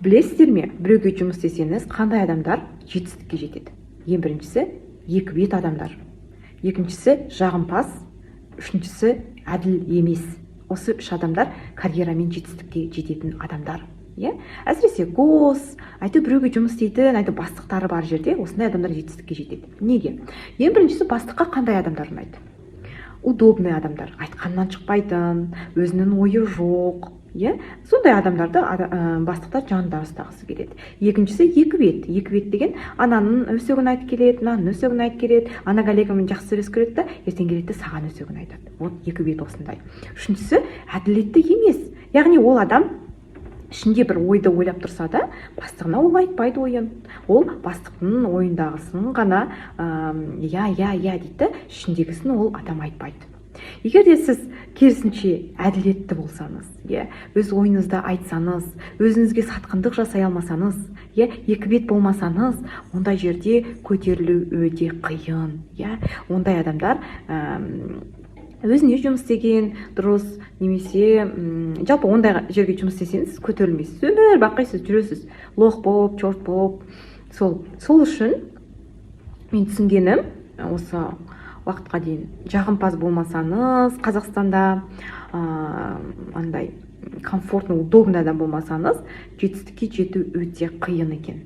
Білесіздер ме, біреуге жұмыс істесеңіз, қандай адамдар жетістікке жетеді? Ең біріншісі екі бет адамдар, екіншісі жағымпаз, үшіншісі әділ емес. Осы үш адамдар карьерамен жетістікке жететін адамдар. Әсіресе біреуге жұмыс істейтін, бастықтары бар жерде осындай адамдар жетістікке жетеді. Неге? Ең біріншісі, бастыққа қандай адамдар ұнайды? Удобный адамдар, айтқаннан шықпайтын, өзінің ойы жоқ. Сондай адамдарды бастықтар жанында ұстағысы келеді. Екіншісі екі бет деген ананың өсегін айтып келеді, мынаның өсегін айтып келеді, ана коллегамен жақсы сөйлесіп келеді да, ертең келеді саған өсегін айтады. Вот екі бет осындай. Үшіншісі әділетті емес. Яғни ол адам ішінде бір ойды ойлап тұрса да, бастығына ол айтпайды ойын. Ол бастықтың ойындағысын ғана я дейді, ішіндегісін ол адам айтпайды. Егер де сіз керісінше әділетті болсаңыз, өз ойыңызды айтсаңыз, өзіңізге сатқындық жасай алмасаңыз, екі бет болмасаңыз, ондай жерде көтерілу өте қиын. Ондай адамдар өзіне жұмыс істеген дұрыс, немесе жалпы ондай жерге жұмыс істесеңіз көтерілмейсіз, өмір бақи сіз жүресіз лох болып, чорт болып. Сол үшін мен түсінгенім, осы уақытқа дейін жағымпаз болмасаңыз, Қазақстанда андай комфортный, удобный адам болмасаңыз, жетістікке жету өте қиын екен.